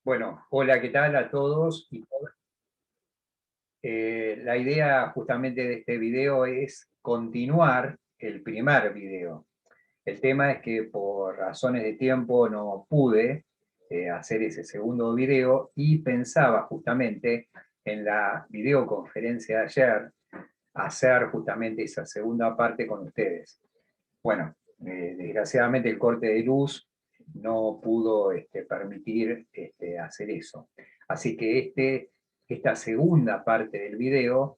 Bueno, hola, ¿qué tal a todos y todas? La idea justamente de este video es continuar el primer video. El tema es que por razones de tiempo no pude hacer ese segundo video y pensaba justamente en la videoconferencia de ayer hacer justamente esa segunda parte con ustedes. Bueno, desgraciadamente el corte de luz no pudo permitir hacer eso. Así que esta segunda parte del video,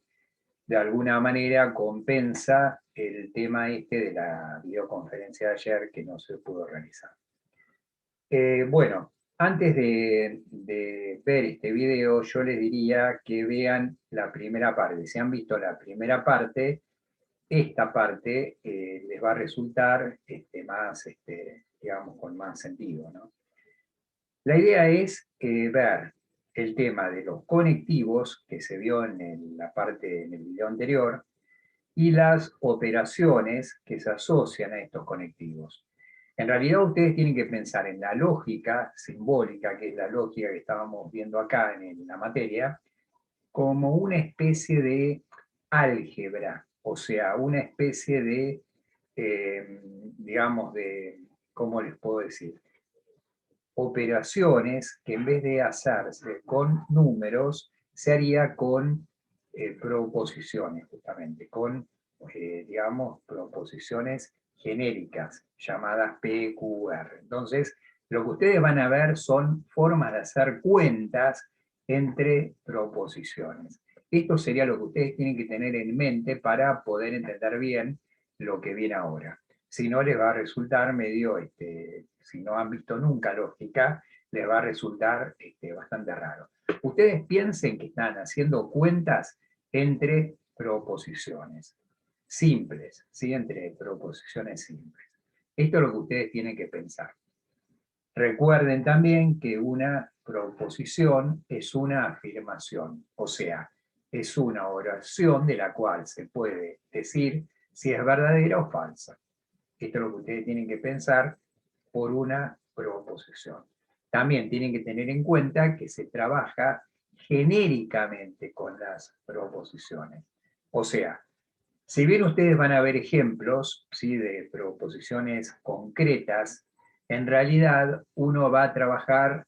de alguna manera, compensa el tema de la videoconferencia de ayer que no se pudo realizar. Bueno, antes de ver este video, yo les diría que vean la primera parte. Si han visto la primera parte, esta parte les va a resultar más, digamos, con más sentido, ¿no? La idea es ver el tema de los conectivos que se vio la parte en el video anterior y las operaciones que se asocian a estos conectivos. En realidad ustedes tienen que pensar en la lógica simbólica, que es la lógica que estábamos viendo acá en la materia, como una especie de álgebra, o sea, una especie de, digamos, ¿cómo les puedo decir? Operaciones que en vez de hacerse con números, se haría con proposiciones, justamente, con, digamos, proposiciones genéricas, llamadas PQR. Entonces, lo que ustedes van a ver son formas de hacer cuentas entre proposiciones. Esto sería lo que ustedes tienen que tener en mente para poder entender bien lo que viene ahora. Si no, les va a resultar medio, si no han visto nunca lógica, les va a resultar bastante raro. Ustedes piensen que están haciendo cuentas entre proposiciones simples, ¿sí? Entre proposiciones simples. Esto es lo que ustedes tienen que pensar. Recuerden también que una proposición es una afirmación, o sea, es una oración de la cual se puede decir si es verdadera o falsa. Esto es lo que ustedes tienen que pensar por una proposición. También tienen que tener en cuenta que se trabaja genéricamente con las proposiciones. O sea, si bien ustedes van a ver ejemplos, ¿sí?, de proposiciones concretas, en realidad uno va a trabajar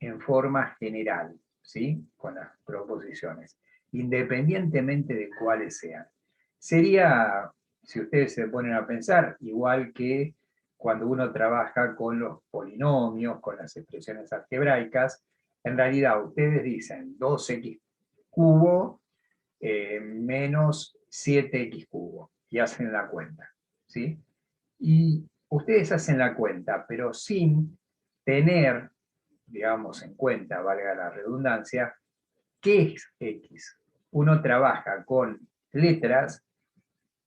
en forma general, ¿sí?, con las proposiciones, independientemente de cuáles sean. Sería, si ustedes se ponen a pensar, igual que cuando uno trabaja con los polinomios, con las expresiones algebraicas, en realidad ustedes dicen 2x cubo menos 7x cubo, y hacen la cuenta, ¿sí? Y ustedes hacen la cuenta, pero sin tener, digamos, en cuenta, valga la redundancia, qué es x. Uno trabaja con letras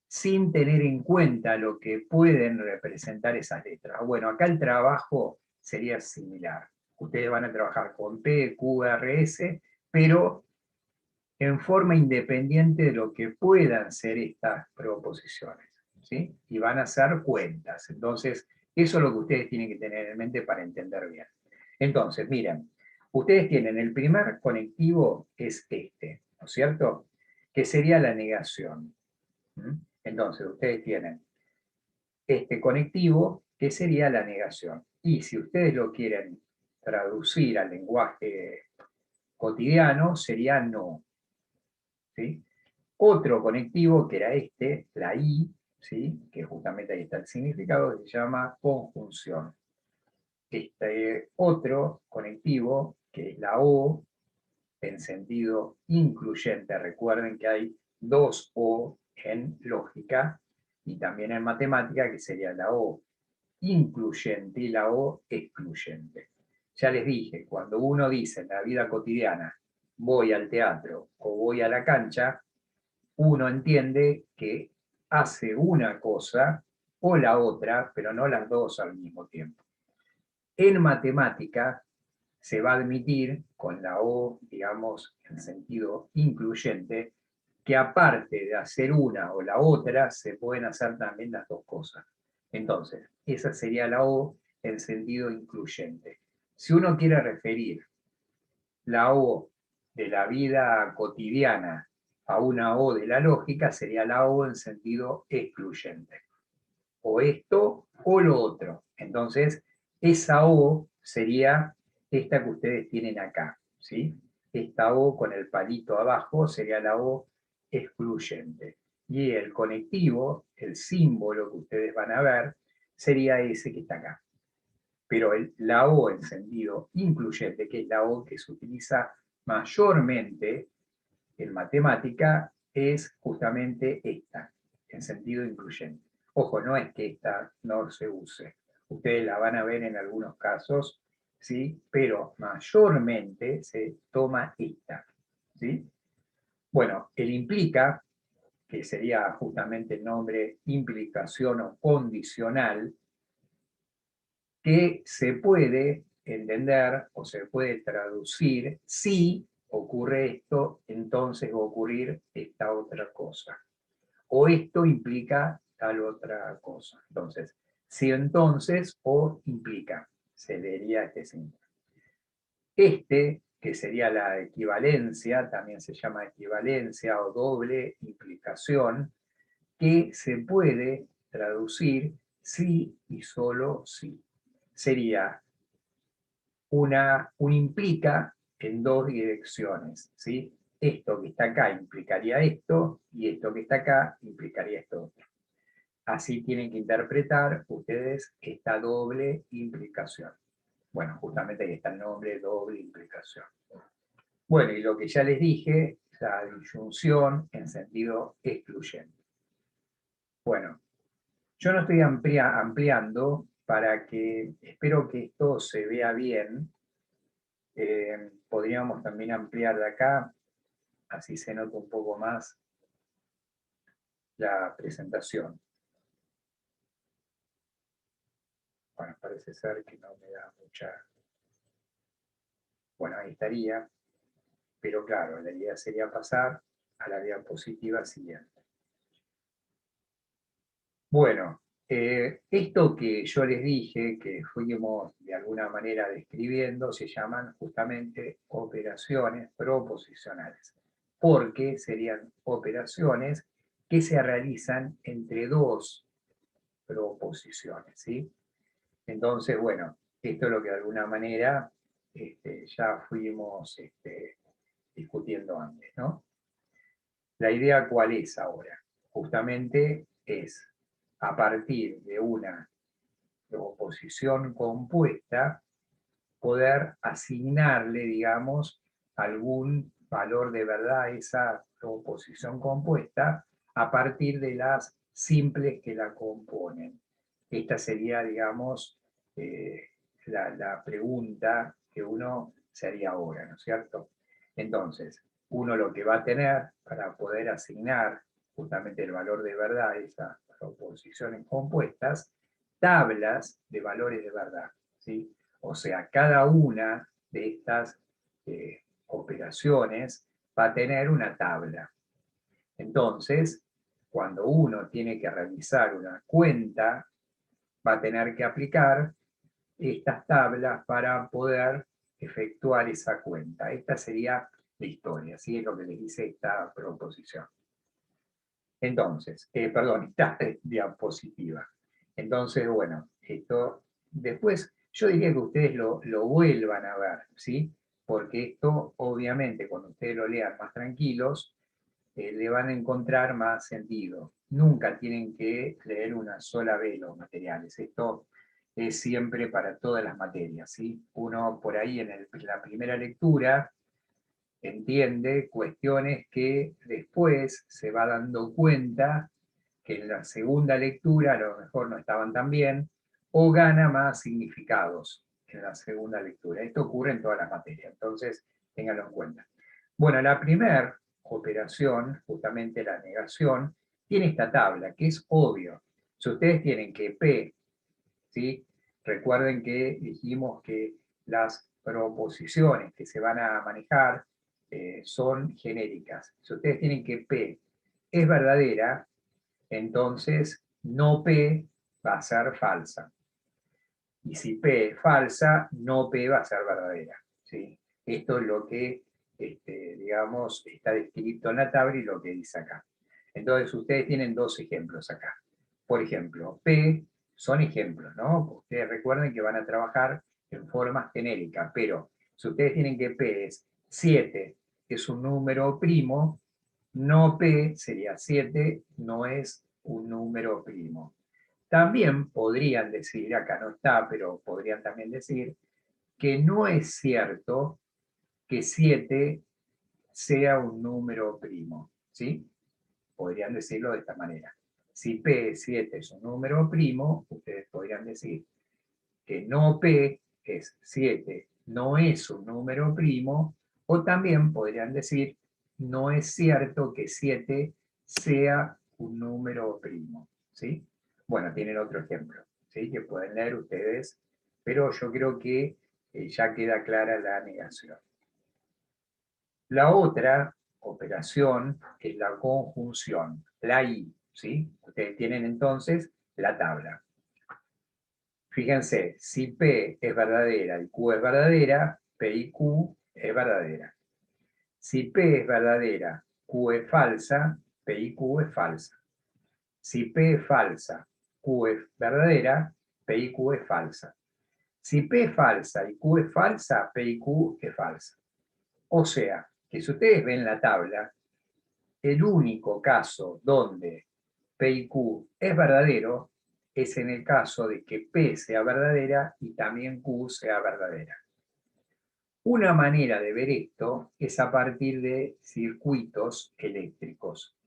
sin tener en cuenta lo que pueden representar esas letras. Bueno, acá el trabajo sería similar. Ustedes van a trabajar con P, Q, R, S, pero en forma independiente de lo que puedan ser estas proposiciones, ¿sí? Y van a hacer cuentas. Entonces, eso es lo que ustedes tienen que tener en mente para entender bien. Entonces, miren, ustedes tienen el primer conectivo es ¿no es cierto? Que sería la negación. Entonces, ustedes tienen este conectivo que sería la negación. Y si ustedes lo quieren traducir al lenguaje cotidiano, sería no. ¿Sí? Otro conectivo, que era la I, ¿sí?, que justamente ahí está el significado, que se llama conjunción. Este otro conectivo, que es la O, en sentido incluyente. Recuerden que hay dos O en lógica y también en matemática, que sería la O incluyente y la O excluyente. Ya les dije, cuando uno dice en la vida cotidiana, voy al teatro o voy a la cancha, uno entiende que hace una cosa o la otra, pero no las dos al mismo tiempo. En matemática se va a admitir con la O, digamos, en sentido incluyente, que aparte de hacer una o la otra, se pueden hacer también las dos cosas. Entonces, esa sería la O en sentido incluyente. Si uno quiere referir la O de la vida cotidiana a una O de la lógica sería la O en sentido excluyente. O esto o lo otro. Entonces, esa O sería esta que ustedes tienen acá, ¿sí? Esta O con el palito abajo sería la O excluyente. Y el conectivo, el símbolo que ustedes van a ver, sería ese que está acá. Pero la O en sentido incluyente, que es la O que se utiliza mayormente en matemática, es justamente esta, en sentido incluyente. Ojo, no es que esta no se use. Ustedes la van a ver en algunos casos, ¿sí? Pero mayormente se toma esta, ¿sí? Bueno, el implica, que sería justamente el nombre implicación o condicional, que se puede entender o se puede traducir: si ocurre esto, entonces va a ocurrir esta otra cosa. O esto implica tal otra cosa. Entonces, si entonces o implica, se leería este símbolo. Este, que sería la equivalencia, también se llama equivalencia o doble implicación, que se puede traducir sí y solo sí. Sería un implica en dos direcciones, ¿sí? Esto que está acá implicaría esto, y esto que está acá implicaría esto otro. Así tienen que interpretar ustedes esta doble implicación. Bueno, justamente ahí está el nombre, doble implicación. Bueno, y lo que ya les dije, la disyunción en sentido excluyente. Bueno, yo no estoy ampliando para que, espero que esto se vea bien. Podríamos también ampliar de acá, así se nota un poco más la presentación. Bueno, parece ser que no me da mucha... Bueno, ahí estaría, pero claro, la idea sería pasar a la diapositiva siguiente. Bueno, esto que yo les dije, que fuimos de alguna manera describiendo, se llaman justamente operaciones proposicionales, porque serían operaciones que se realizan entre dos proposiciones, ¿sí? Entonces, bueno, esto es lo que de alguna manera ya fuimos discutiendo antes, ¿no? La idea, ¿cuál es ahora? Justamente es, a partir de una proposición compuesta, poder asignarle, digamos, algún valor de verdad a esa proposición compuesta a partir de las simples que la componen. Esta sería, digamos, la pregunta que uno se haría ahora, ¿no es cierto? Entonces, uno lo que va a tener para poder asignar justamente el valor de verdad a esas proposiciones compuestas, tablas de valores de verdad, ¿sí? O sea, cada una de estas operaciones va a tener una tabla. Entonces, cuando uno tiene que realizar una cuenta, va a tener que aplicar estas tablas para poder efectuar esa cuenta. Esta sería la historia, ¿sí? Es lo que les dice esta proposición. Entonces, perdón, esta diapositiva. Entonces, bueno, esto después yo diría que ustedes lo vuelvan a ver, ¿sí? Porque esto, obviamente, cuando ustedes lo lean más tranquilos, le van a encontrar más sentido. Nunca tienen que leer una sola vez los materiales. Esto es siempre para todas las materias, ¿sí? Uno por ahí en la primera lectura entiende cuestiones que después se va dando cuenta que en la segunda lectura a lo mejor no estaban tan bien, o gana más significados en la segunda lectura. Esto ocurre en todas las materias, entonces ténganlo en cuenta. Bueno, la primera operación, justamente la negación, tiene esta tabla, que es obvio. Si ustedes tienen que P, ¿sí? Recuerden que dijimos que las proposiciones que se van a manejar son genéricas. Si ustedes tienen que P es verdadera, entonces no P va a ser falsa. Y si P es falsa, no P va a ser verdadera, ¿sí? Esto es lo que, digamos, está descrito en la tabla y lo que dice acá. Entonces ustedes tienen dos ejemplos acá. Por ejemplo, P son ejemplos, ¿no? Ustedes recuerden que van a trabajar en forma genérica, pero si ustedes tienen que P es 7, que es un número primo, no P sería 7, no es un número primo. También podrían decir, acá no está, pero podrían también decir que no es cierto que 7 sea un número primo, ¿sí? Podrían decirlo de esta manera. Si P7 es un número primo, ustedes podrían decir que no P es 7, no es un número primo, o también podrían decir no es cierto que 7 sea un número primo, ¿sí? Bueno, tienen otro ejemplo, ¿sí? Que pueden leer ustedes, pero yo creo que ya queda clara la negación. La otra operación es la conjunción, la I, ¿sí? Ustedes tienen entonces la tabla. Fíjense, si P es verdadera y Q es verdadera, P y Q es verdadera. Si P es verdadera, Q es falsa, P y Q es falsa. Si P es falsa, Q es verdadera, P y Q es falsa. Si P es falsa y Q es falsa, P y Q es falsa. O sea, que si ustedes ven la tabla, el único caso donde P y Q es verdadero es en el caso de que P sea verdadera y también Q sea verdadera. Una manera de ver esto es a partir de circuitos eléctricos.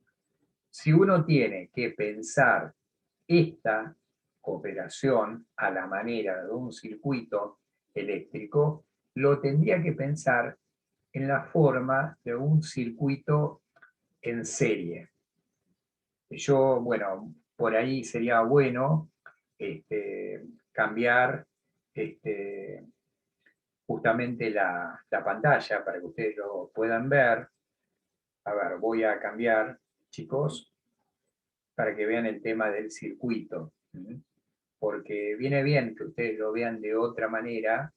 Si uno tiene que pensar esta operación a la manera de un circuito eléctrico, lo tendría que pensar en la forma de un circuito en serie. Yo, bueno, por ahí sería bueno cambiar justamente la pantalla para que ustedes lo puedan ver. A ver, voy a cambiar, chicos, para que vean el tema del circuito. Porque viene bien que ustedes lo vean de otra manera.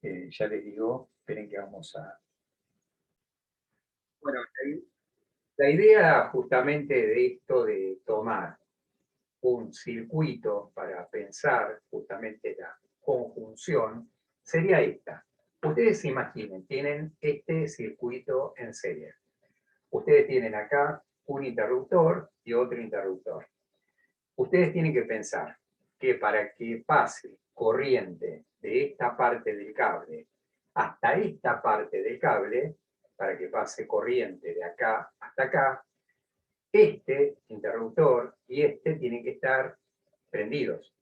Ya les digo, esperen que vamos a... Bueno, la idea justamente de esto de tomar un circuito para pensar justamente la conjunción sería esta. Ustedes se imaginen, tienen este circuito en serie. Ustedes tienen acá un interruptor y otro interruptor. Ustedes tienen que pensar que para que pase corriente de esta parte del cable hasta esta parte del cable, para que pase corriente de acá hasta acá, este interruptor y este tienen que estar prendidos.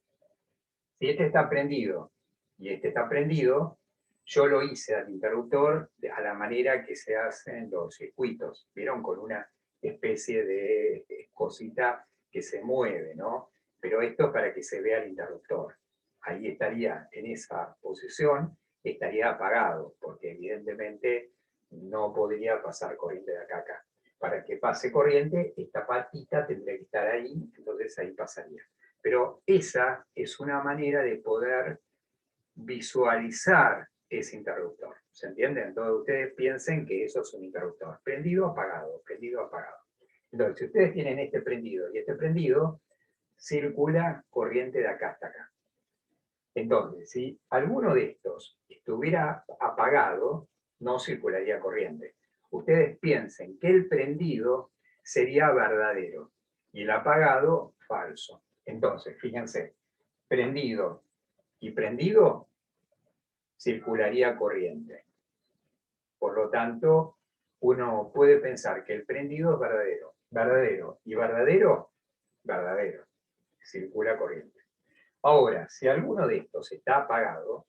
Si este está prendido y este está prendido, yo lo hice al interruptor a la manera que se hacen los circuitos, ¿vieron? Con una especie de cosita que se mueve, ¿no? Pero esto es para que se vea el interruptor. Ahí estaría en esa posición, estaría apagado, porque evidentemente no podría pasar corriente de acá a acá. Para que pase corriente, esta patita tendría que estar ahí, entonces ahí pasaría. Pero esa es una manera de poder visualizar ese interruptor. ¿Se entiende? Entonces ustedes piensen que eso es un interruptor. Prendido, apagado, prendido, apagado. Entonces, si ustedes tienen este prendido y este prendido, circula corriente de acá hasta acá. Entonces, si alguno de estos estuviera apagado, no circularía corriente. Ustedes piensen que el prendido sería verdadero y el apagado falso. Entonces, fíjense, prendido y prendido circularía corriente. Por lo tanto, uno puede pensar que el prendido es verdadero, verdadero y verdadero, verdadero, circula corriente. Ahora, si alguno de estos está apagado,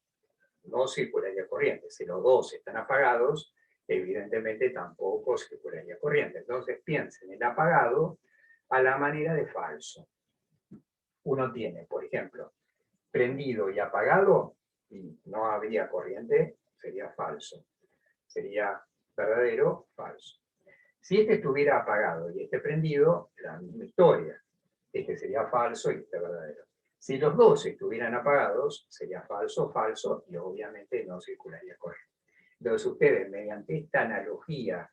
no circularía corriente. Si los dos están apagados, evidentemente tampoco circularía corriente. Entonces piensen el apagado a la manera de falso. Uno tiene, por ejemplo, prendido y apagado, y no habría corriente, sería falso. Sería verdadero, falso. Si este estuviera apagado y este prendido, la misma historia. Este sería falso y este verdadero. Si los dos estuvieran apagados, sería falso, falso, y obviamente no circularía corriente. Entonces ustedes, mediante esta analogía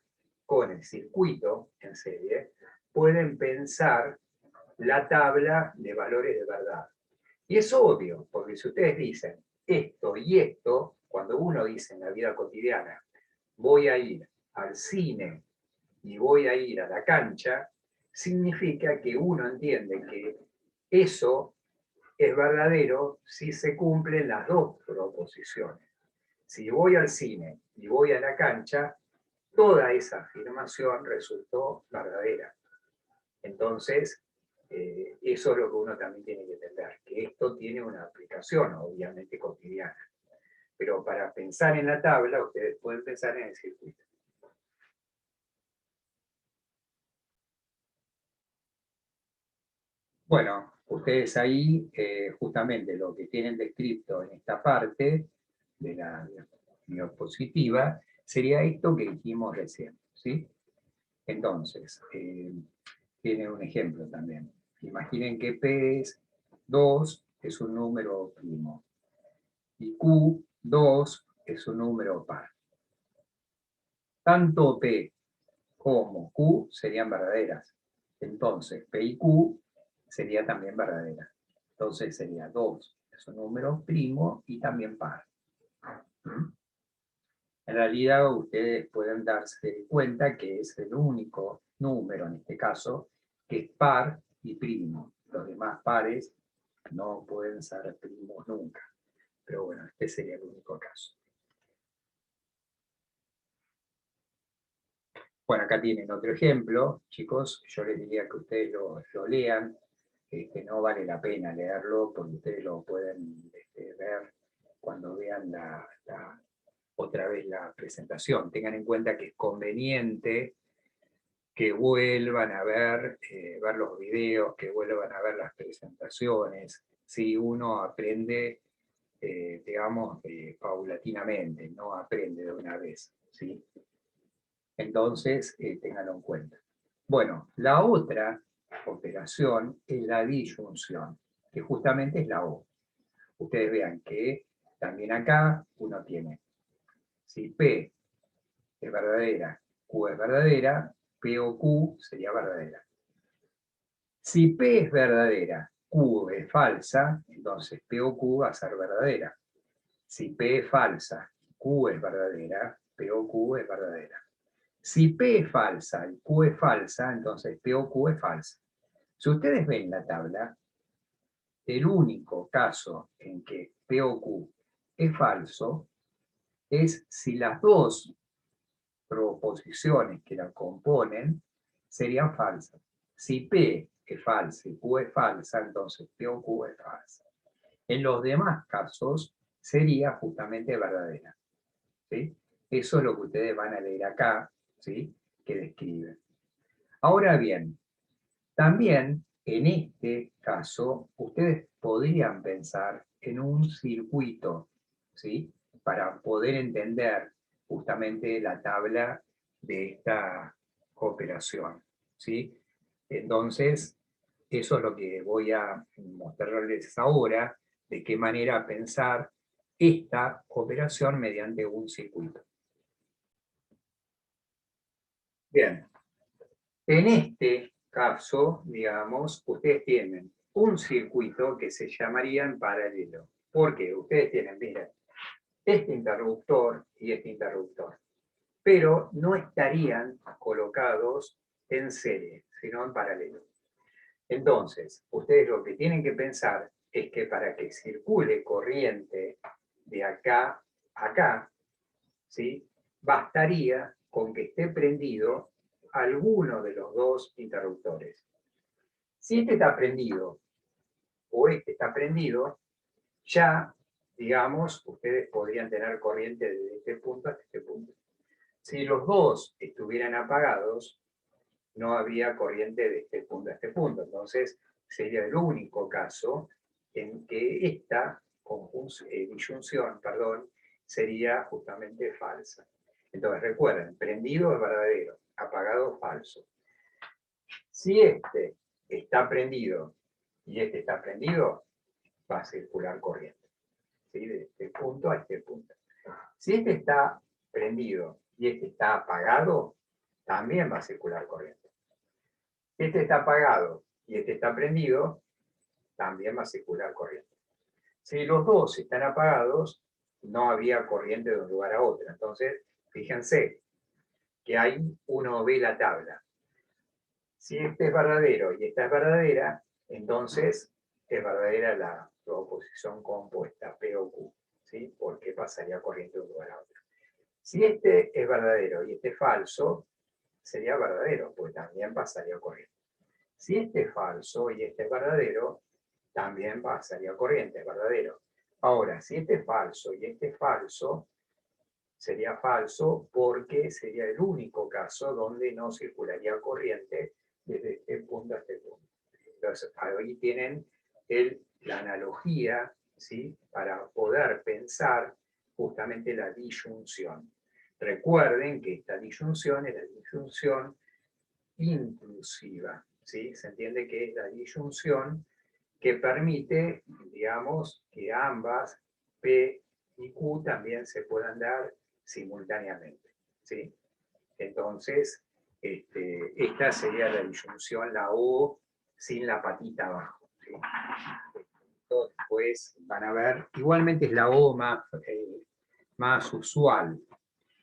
con el circuito en serie, pueden pensar la tabla de valores de verdad. Y es obvio, porque si ustedes dicen esto y esto, cuando uno dice en la vida cotidiana, voy a ir al cine y voy a ir a la cancha, significa que uno entiende que eso es verdadero si se cumplen las dos proposiciones. Si voy al cine y voy a la cancha, toda esa afirmación resultó verdadera. Entonces, eso es lo que uno también tiene que entender, que esto tiene una aplicación, obviamente, cotidiana. Pero para pensar en la tabla, ustedes pueden pensar en el circuito. Bueno, ustedes ahí, justamente lo que tienen descrito en esta parte de la diapositiva, sería esto que dijimos recién, ¿sí? Entonces, tiene un ejemplo también. Imaginen que P es 2, es un número primo, y Q2 es un número par. Tanto P como Q serían verdaderas. Entonces, P y Q sería también verdadera. Entonces sería 2, es un número primo y también par. ¿Mm? En realidad ustedes pueden darse cuenta que es el único número, en este caso, que es par y primo. Los demás pares no pueden ser primos nunca. Pero bueno, este sería el único caso. Bueno, acá tienen otro ejemplo, chicos. Yo les diría que ustedes lo lean. No vale la pena leerlo porque ustedes lo pueden ver cuando vean otra vez la presentación. Tengan en cuenta que es conveniente que vuelvan a ver los videos, que vuelvan a ver las presentaciones. Si uno aprende, digamos, paulatinamente, no aprende de una vez, ¿sí? Entonces, ténganlo en cuenta. Bueno, la otra operación es la disyunción, que justamente es la O. Ustedes vean que también acá uno tiene, si P es verdadera, Q es verdadera, P o Q sería verdadera. Si P es verdadera, Q es falsa, entonces P o Q va a ser verdadera. Si P es falsa, Q es verdadera, P o Q es verdadera. Si P es falsa y Q es falsa, entonces P o Q es falsa. Si ustedes ven la tabla, el único caso en que P o Q es falso es si las dos proposiciones que la componen serían falsas. Si P es falsa y Q es falsa, entonces P o Q es falsa. En los demás casos sería justamente verdadera. ¿Sí? Eso es lo que ustedes van a leer acá, ¿sí? Que describe. Ahora bien, también en este caso, ustedes podrían pensar en un circuito, ¿sí? Para poder entender justamente la tabla de esta operación, ¿sí? Entonces, eso es lo que voy a mostrarles ahora, de qué manera pensar esta operación mediante un circuito. Bien, en este caso, digamos, ustedes tienen un circuito que se llamaría en paralelo. ¿Por qué? Ustedes tienen, miren, este interruptor y este interruptor, pero no estarían colocados en serie, sino en paralelo. Entonces, ustedes lo que tienen que pensar es que para que circule corriente de acá a acá, ¿sí? Bastaría con que esté prendido alguno de los dos interruptores. Si este está prendido o este está prendido, ya, digamos, ustedes podrían tener corriente desde este punto hasta este punto. Si los dos estuvieran apagados, no habría corriente de este punto a este punto. Entonces, sería el único caso en que esta disyunción, sería justamente falsa. Entonces, recuerden, prendido es verdadero, apagado es falso. Si este está prendido y este está prendido, va a circular corriente, ¿sí? De este punto a este punto. Si este está prendido y este está apagado, también va a circular corriente. Si este está apagado y este está prendido, también va a circular corriente. Si los dos están apagados, no había corriente de un lugar a otro. Entonces, fíjense que ahí uno ve la tabla. Si este es verdadero y esta es verdadera, entonces es verdadera la proposición compuesta, P o Q, ¿sí? Porque pasaría corriente de un lugar a otro. Si este es verdadero y este es falso, sería verdadero, pues también pasaría corriente. Si este es falso y este es verdadero, también pasaría corriente, es verdadero. Ahora, si este es falso y este es falso, sería falso porque sería el único caso donde no circularía corriente desde este punto a este punto. Entonces, ahí tienen la analogía, ¿sí? Para poder pensar justamente la disyunción. Recuerden que esta disyunción es la disyunción inclusiva, ¿sí? Se entiende que es la disyunción que permite, digamos, que ambas P y Q también se puedan dar simultáneamente, ¿sí? Entonces, esta sería la disyunción, la O sin la patita abajo, ¿sí? Después van a ver, igualmente es la O más usual,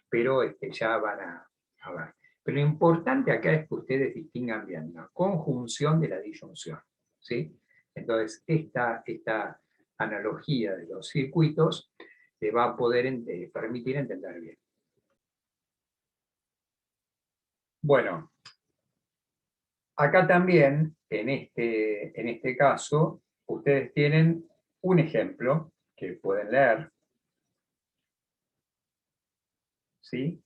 pero ya van a ver. Pero lo importante acá es que ustedes distingan bien la conjunción de la disyunción, ¿sí? Entonces, esta analogía de los circuitos te va a poder permitir entender bien. Bueno, acá también, en este caso, ustedes tienen un ejemplo que pueden leer, ¿sí?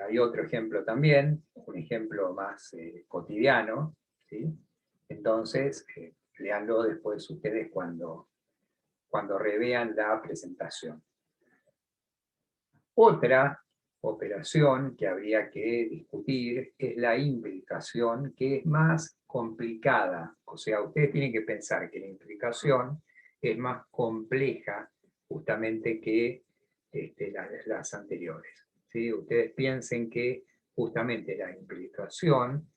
Hay otro ejemplo también, un ejemplo más cotidiano, ¿sí? Entonces, léanlo después ustedes cuando revean la presentación. Otra operación que habría que discutir es la implicación, que es más complicada. O sea, ustedes tienen que pensar que la implicación es más compleja justamente que las anteriores, ¿sí? Ustedes piensen que justamente la implicación,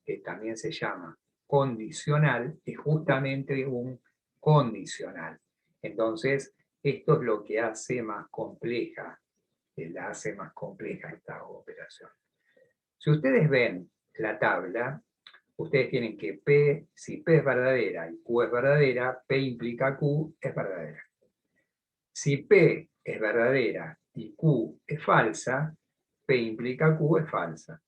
que también se llama condicional, es justamente un condicional. Entonces, esto es lo que hace más compleja, la hace más compleja esta operación. Si ustedes ven la tabla, ustedes tienen que P, si P es verdadera y Q es verdadera, P implica Q es verdadera. Si P es verdadera y Q es falsa, P implica Q es falsa.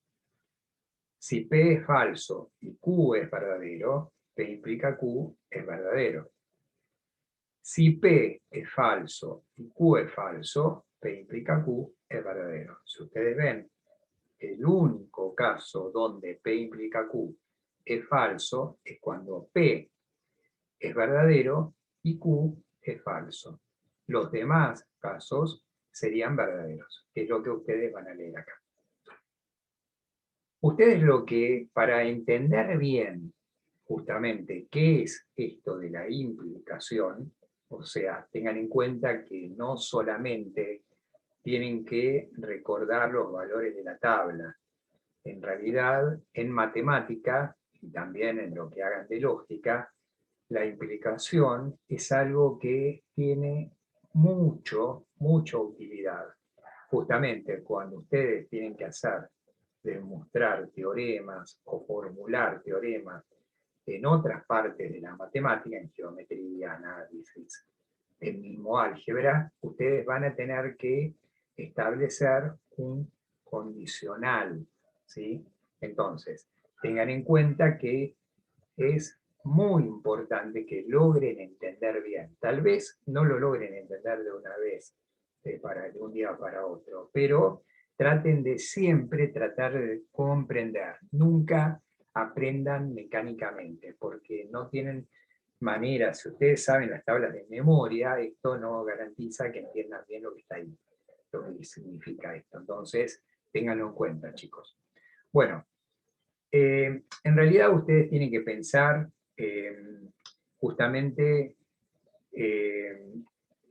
Si P es falso y Q es verdadero, P implica Q es verdadero. Si P es falso y Q es falso, P implica Q es verdadero. Si ustedes ven, el único caso donde P implica Q es falso es cuando P es verdadero y Q es falso. Los demás casos serían verdaderos, que es lo que ustedes van a leer acá. Ustedes lo que, para entender bien justamente qué es esto de la implicación, o sea, tengan en cuenta que no solamente tienen que recordar los valores de la tabla. En realidad, en matemática y también en lo que hagan de lógica, la implicación es algo que tiene mucha utilidad. Justamente cuando ustedes tienen que demostrar teoremas o formular teoremas en otras partes de la matemática, en geometría, análisis, el mismo álgebra, ustedes van a tener que establecer un condicional, ¿sí? Entonces, tengan en cuenta que es muy importante que logren entender bien. Tal vez no lo logren entender de una vez, de un día para otro, pero traten de siempre tratar de comprender. Nunca aprendan mecánicamente, porque no tienen manera. Si ustedes saben las tablas de memoria, esto no garantiza que entiendan bien lo que está ahí, lo que significa esto. Entonces, ténganlo en cuenta, chicos. Bueno, en realidad ustedes tienen que pensar justamente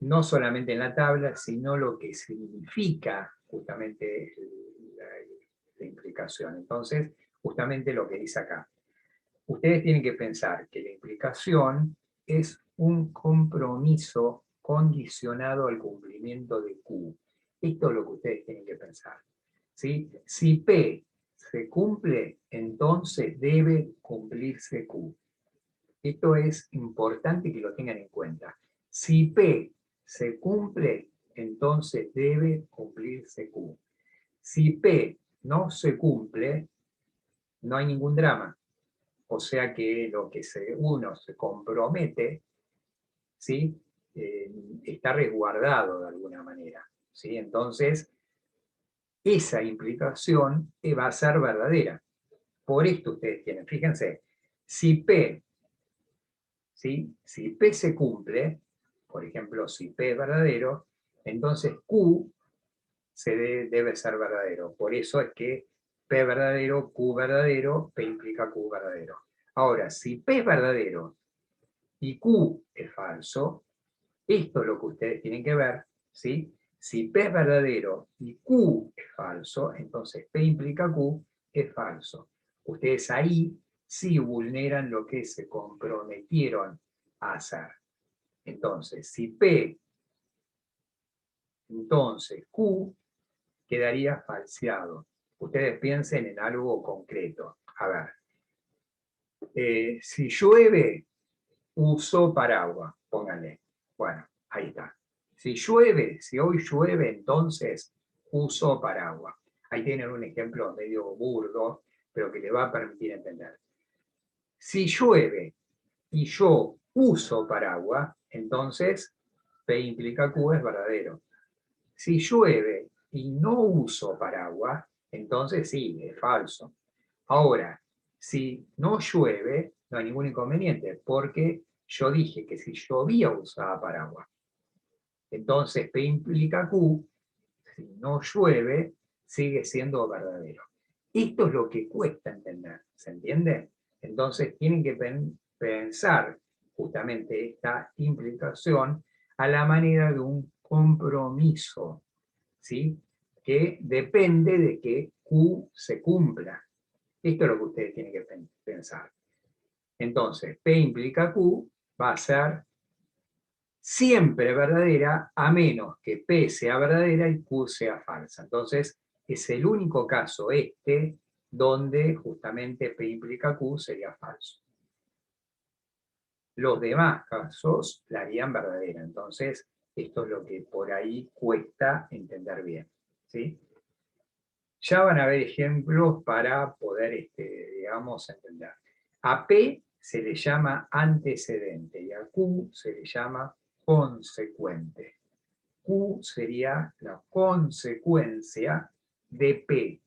no solamente en la tabla, sino lo que significa justamente la implicación. Entonces, justamente lo que dice acá. Ustedes tienen que pensar que la implicación es un compromiso condicionado al cumplimiento de Q. Esto es lo que ustedes tienen que pensar, ¿sí? Si P se cumple, entonces debe cumplirse Q. Esto es importante que lo tengan en cuenta. Si P se cumple, entonces debe cumplirse Q. Si P no se cumple, no hay ningún drama. O sea que lo que uno se compromete, ¿sí? Está resguardado de alguna manera, ¿sí? Entonces, esa implicación va a ser verdadera. Por esto ustedes tienen, fíjense, si P, ¿sí? Si P se cumple, por ejemplo, si P es verdadero, entonces Q debe ser verdadero. Por eso es que P verdadero, Q verdadero, P implica Q verdadero. Ahora, si P es verdadero y Q es falso, esto es lo que ustedes tienen que ver, ¿sí? Si P es verdadero y Q es falso, entonces P implica Q es falso. Ustedes ahí sí vulneran lo que se comprometieron a hacer. Entonces, si P, entonces Q quedaría falseado. Ustedes piensen en algo concreto. A ver, si llueve, uso paraguas, pónganle. Bueno, ahí está. Si llueve, si hoy llueve, entonces uso paraguas. Ahí tienen un ejemplo medio burdo, pero que le va a permitir entender. Si llueve y yo uso paraguas, entonces P implica Q es verdadero. Si llueve y no uso paraguas, entonces sí, es falso. Ahora, si no llueve, no hay ningún inconveniente, porque yo dije que si llovía usaba paraguas. Entonces P implica Q, si no llueve, sigue siendo verdadero. Esto es lo que cuesta entender, ¿se entiende? Entonces tienen que pensar justamente esta implicación a la manera de un compromiso, ¿sí? Que depende de que Q se cumpla. Esto es lo que ustedes tienen que pensar. Entonces, P implica Q va a ser siempre verdadera a menos que P sea verdadera y Q sea falsa. Entonces, es el único caso donde justamente P implica Q sería falso. Los demás casos la harían verdadera. Entonces, esto es lo que por ahí cuesta entender bien, ¿sí? Ya van a haber ejemplos para poder, digamos, entender. A P se le llama antecedente y a Q se le llama consecuente. Q sería la consecuencia de P.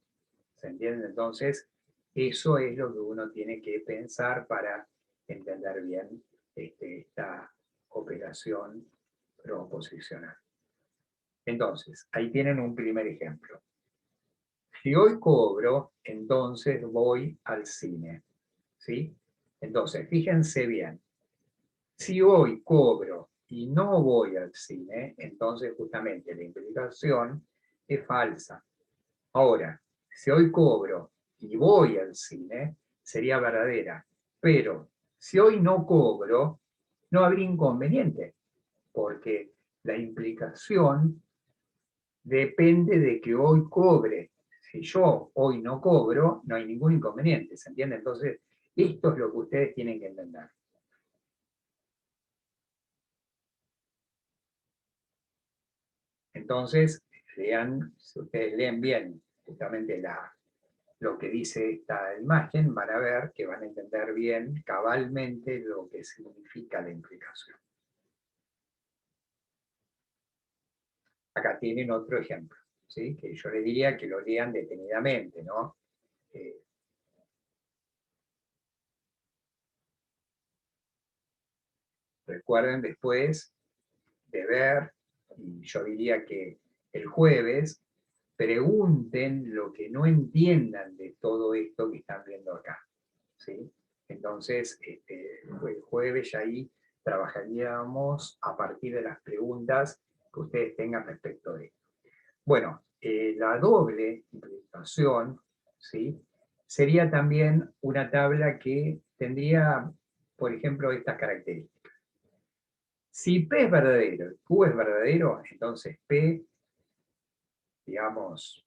¿Se entiende? Entonces, eso es lo que uno tiene que pensar para entender bien esta operación proposicional. Entonces, ahí tienen un primer ejemplo. Si hoy cobro, entonces voy al cine, ¿sí? Entonces, fíjense bien, si hoy cobro y no voy al cine, entonces justamente la implicación es falsa. Ahora, si hoy cobro y voy al cine, sería verdadera. Pero si hoy no cobro, no habría inconveniente, porque la implicación depende de que hoy cobre. Si yo hoy no cobro, no hay ningún inconveniente, ¿se entiende? Entonces, esto es lo que ustedes tienen que entender. Entonces, si ustedes leen bien justamente lo que dice esta imagen, van a ver que van a entender bien cabalmente lo que significa la implicación. Acá tienen otro ejemplo, ¿sí? Que yo les diría que lo lean detenidamente, ¿no? Recuerden después de ver, y yo diría que el jueves, pregunten lo que no entiendan de todo esto que están viendo acá, ¿sí? Entonces, el jueves ya ahí trabajaríamos a partir de las preguntas que ustedes tengan respecto de esto. Bueno, la doble implicación, ¿sí? Sería también una tabla que tendría, por ejemplo, estas características. Si P es verdadero y Q es verdadero, entonces P, digamos,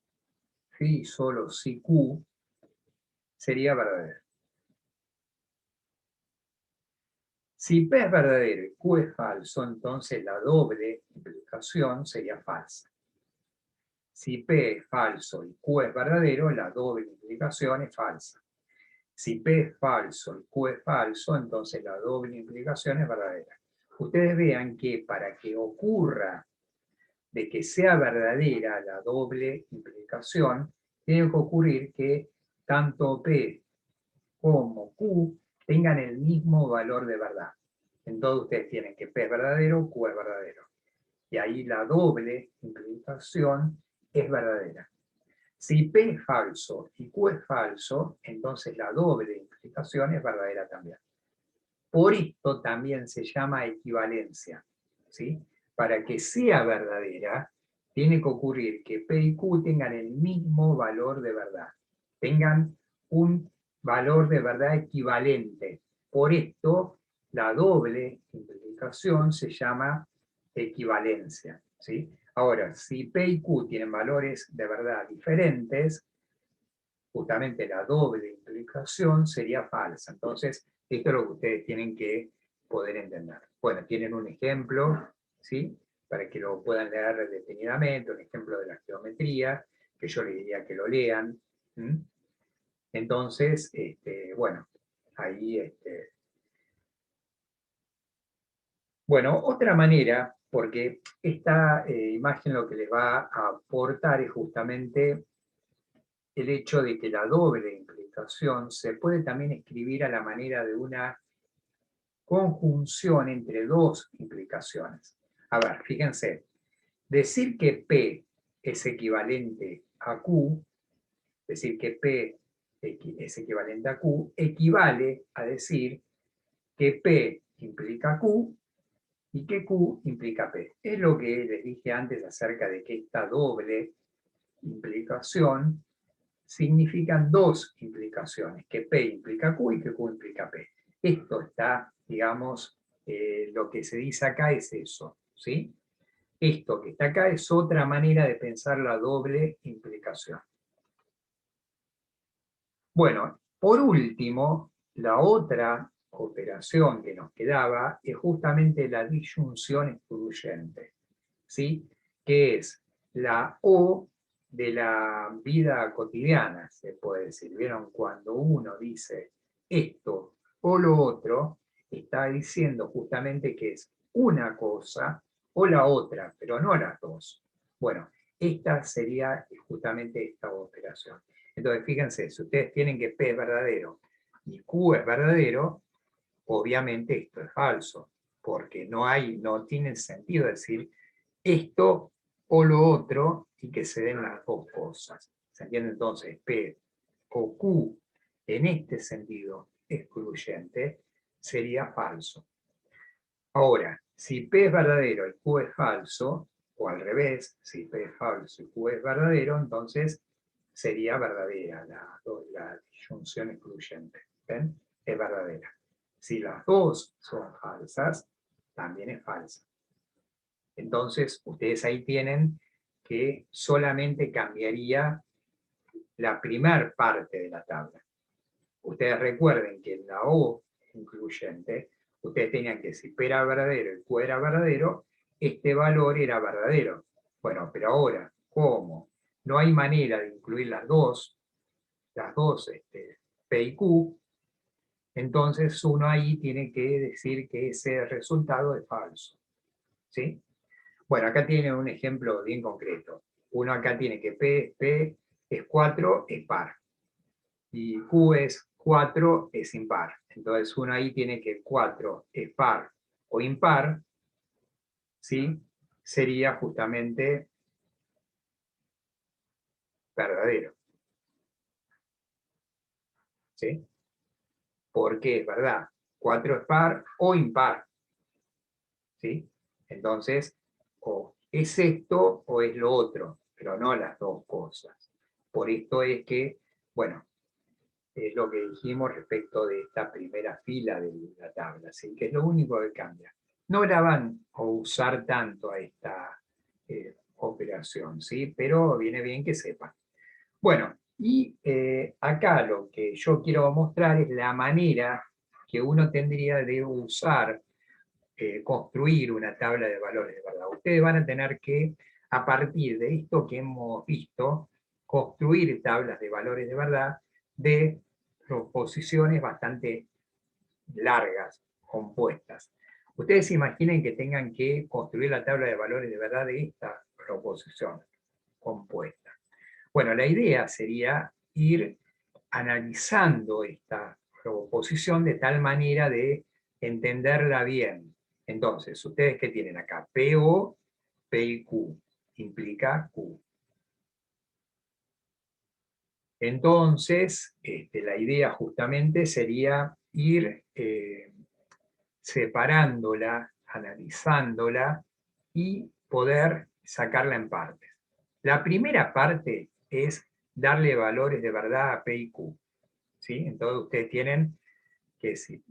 si solo si Q, sería verdadero. Si P es verdadero y Q es falso, entonces la doble implicación sería falsa. Si P es falso y Q es verdadero, la doble implicación es falsa. Si P es falso y Q es falso, entonces la doble implicación es verdadera. Ustedes vean que para que ocurra de que sea verdadera la doble implicación, tiene que ocurrir que tanto P como Q tengan el mismo valor de verdad. Entonces ustedes tienen que P es verdadero, Q es verdadero. Y ahí la doble implicación es verdadera. Si P es falso y Q es falso, entonces la doble implicación es verdadera también. Por esto también se llama equivalencia, ¿sí? Para que sea verdadera, tiene que ocurrir que P y Q tengan el mismo valor de verdad, tengan un valor de verdad equivalente. Por esto, la doble implicación se llama equivalencia, ¿sí? Ahora, si P y Q tienen valores de verdad diferentes, justamente la doble implicación sería falsa. Entonces, esto es lo que ustedes tienen que poder entender. Bueno, tienen un ejemplo, ¿sí? Para que lo puedan leer detenidamente, un ejemplo de la geometría, que yo les diría que lo lean. ¿Mm? Entonces, bueno, ahí, bueno, otra manera, porque esta imagen lo que les va a aportar es justamente el hecho de que la doble implicación se puede también escribir a la manera de una conjunción entre dos implicaciones. A ver, fíjense, decir que P es equivalente a Q, decir que P es equivalente a Q, equivale a decir que P implica Q y que Q implica P. Es lo que les dije antes acerca de que esta doble implicación significan dos implicaciones, que P implica Q y que Q implica P. Esto está, digamos, lo que se dice acá es eso, ¿sí? Esto que está acá es otra manera de pensar la doble implicación. Bueno, por último, la otra operación que nos quedaba es justamente la disyunción excluyente, ¿sí? Que es la O de la vida cotidiana, se puede decir. ¿Vieron? Cuando uno dice esto o lo otro, está diciendo justamente que es una cosa o la otra, pero no las dos. Bueno, esta sería justamente esta operación. Entonces, fíjense, si ustedes tienen que P es verdadero y Q es verdadero, obviamente esto es falso, porque no tiene sentido decir esto o lo otro y que se den las dos cosas. ¿Se entiende? Entonces, P o Q en este sentido excluyente sería falso. Ahora, si P es verdadero y Q es falso, o al revés, si P es falso y Q es verdadero, entonces sería verdadera la disyunción excluyente. ¿Ven? Es verdadera. Si las dos son falsas, también es falsa. Entonces, ustedes ahí tienen que solamente cambiaría la primer parte de la tabla. Ustedes recuerden que en la O incluyente, ustedes tenían que si P era verdadero y Q era verdadero, este valor era verdadero. Bueno, pero ahora, ¿cómo? No hay manera de incluir las dos P y Q, entonces uno ahí tiene que decir que ese resultado es falso. ¿Sí? Bueno, acá tiene un ejemplo bien concreto. Uno acá tiene que P es 4, es par. Y Q es 4, es impar. Entonces uno ahí tiene que 4 es par o impar, ¿sí? Sería justamente verdadero. ¿Sí? Porque es verdad, 4 es par o impar. ¿Sí? Entonces, o es esto o es lo otro. pero no las dos cosas. Por esto es que, bueno, es lo que dijimos respecto de esta primera fila de la tabla, ¿sí? Que es lo único que cambia. No la van a usar tanto a esta operación, ¿sí? Pero viene bien que sepan. Bueno, y acá lo que yo quiero mostrar es la manera que uno tendría de usar, construir una tabla de valores de verdad. Ustedes van a tener que, a partir de esto que hemos visto, construir tablas de valores de verdad de proposiciones bastante largas, compuestas. Ustedes imaginen que tengan que construir la tabla de valores de verdad de esta proposición compuesta. Bueno, la idea sería ir analizando esta proposición de tal manera de entenderla bien. Entonces, ¿ustedes qué tienen acá? PO, P y Q. Implica Q. Entonces, la idea justamente sería ir separándola, analizándola y poder sacarla en partes. La primera parte es darle valores de verdad a P y Q. ¿Sí? Entonces ustedes tienen que, si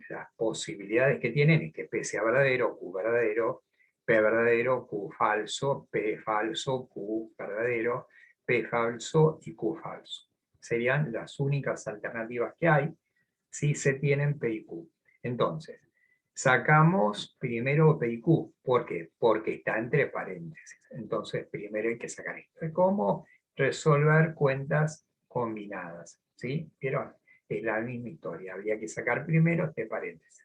las posibilidades que tienen es que P sea verdadero, Q verdadero, P verdadero, Q falso, P falso, Q verdadero, P falso y Q falso. Serían las únicas alternativas que hay si se tienen P y Q. Entonces, sacamos primero P y Q. ¿Por qué? Porque está entre paréntesis. Entonces, primero hay que sacar esto. Es como resolver cuentas combinadas. ¿Sí? ¿Vieron? Es la misma historia. Habría que sacar primero este paréntesis.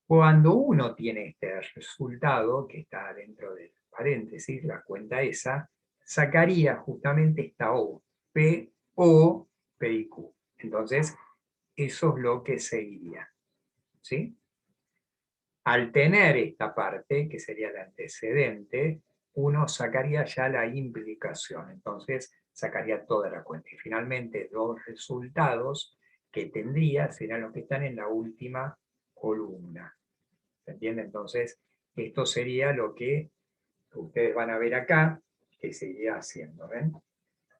Cuando uno tiene este resultado, que está dentro del paréntesis, la cuenta esa, sacaría justamente esta O. P, O, P y Q. Entonces, eso es lo que seguiría. ¿Sí? Al tener esta parte, que sería el antecedente, uno sacaría ya la implicación. Entonces, sacaría toda la cuenta. Y finalmente, los resultados que tendría serán los que están en la última columna. ¿Se entiende? Entonces, esto sería lo que ustedes van a ver acá, que se iría haciendo. ¿Ven?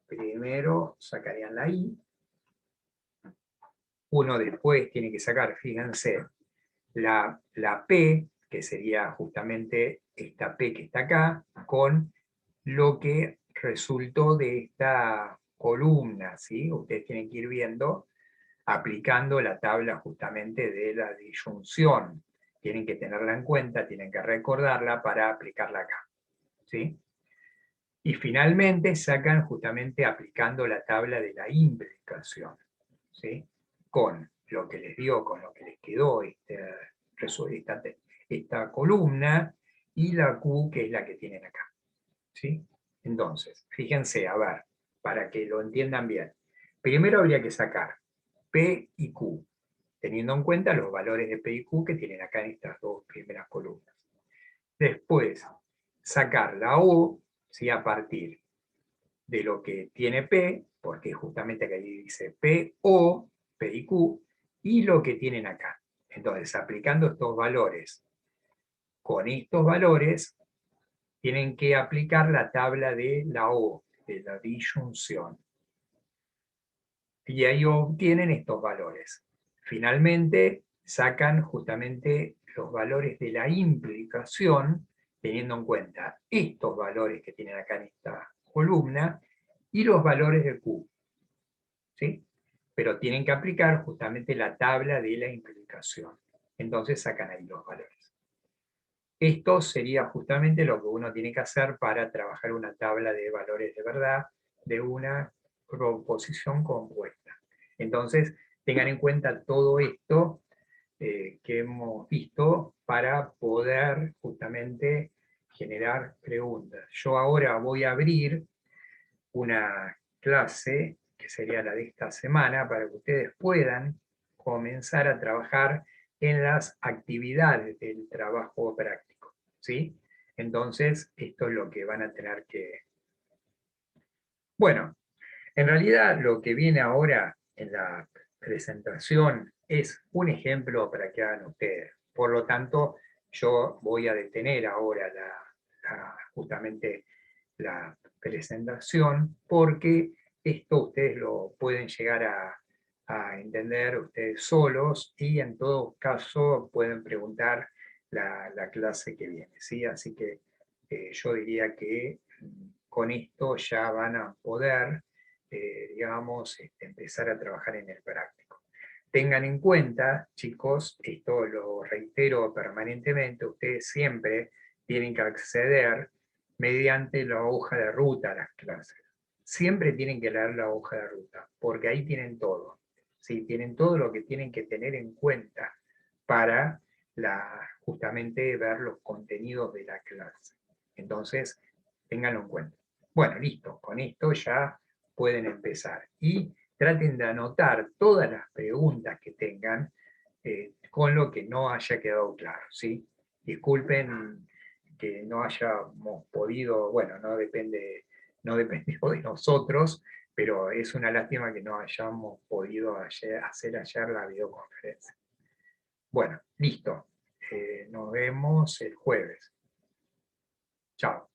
Primero sacarían la I. Uno después tiene que sacar, fíjense, la P, que sería justamente esta P que está acá, con lo que resultó de esta columna, ¿sí? Ustedes tienen que ir viendo, aplicando la tabla justamente de la disyunción. Tienen que tenerla en cuenta, tienen que recordarla para aplicarla acá, ¿sí? Y finalmente sacan justamente aplicando la tabla de la implicación, ¿sí? Con lo que les dio, con lo que les quedó esta columna, y la Q, que es la que tienen acá, ¿sí? Entonces, fíjense, a ver, para que lo entiendan bien. Primero habría que sacar P y Q, teniendo en cuenta los valores de P y Q que tienen acá en estas dos primeras columnas. Después, sacar la O, ¿sí? A partir de lo que tiene P, porque justamente acá dice P, O, P y Q, y lo que tienen acá. Entonces, aplicando estos valores con estos valores, tienen que aplicar la tabla de la O, de la disyunción. Y ahí obtienen estos valores. Finalmente, sacan justamente los valores de la implicación, teniendo en cuenta estos valores que tienen acá en esta columna, y los valores de Q. ¿Sí? Pero tienen que aplicar justamente la tabla de la implicación. Entonces sacan ahí los valores. Esto sería justamente lo que uno tiene que hacer para trabajar una tabla de valores de verdad de una proposición compuesta. Entonces, tengan en cuenta todo esto que hemos visto para poder justamente generar preguntas. Yo ahora voy a abrir una clase, que sería la de esta semana, para que ustedes puedan comenzar a trabajar en las actividades del trabajo práctico, ¿sí? Entonces, esto es lo que van a tener que... Bueno, en realidad lo que viene ahora en la presentación es un ejemplo para que hagan ustedes. Por lo tanto, yo voy a detener ahora justamente la presentación, porque esto ustedes lo pueden llegar a entender ustedes solos y en todo caso pueden preguntar la clase que viene, ¿sí? Así que yo diría que con esto ya van a poder, digamos, empezar a trabajar en el práctico. Tengan en cuenta, chicos, esto lo reitero permanentemente, ustedes siempre tienen que acceder mediante la hoja de ruta a las clases. Siempre tienen que leer la hoja de ruta, porque ahí tienen todo. ¿Sí? Tienen todo lo que tienen que tener en cuenta para justamente ver los contenidos de la clase. Entonces, ténganlo en cuenta. Bueno, listo, con esto ya pueden empezar. Y traten de anotar todas las preguntas que tengan con lo que no haya quedado claro, ¿sí? Disculpen que no hayamos podido, bueno, no dependió de nosotros, pero es una lástima que no hayamos podido hacer ayer la videoconferencia. Bueno, listo. Nos vemos el jueves. Chao.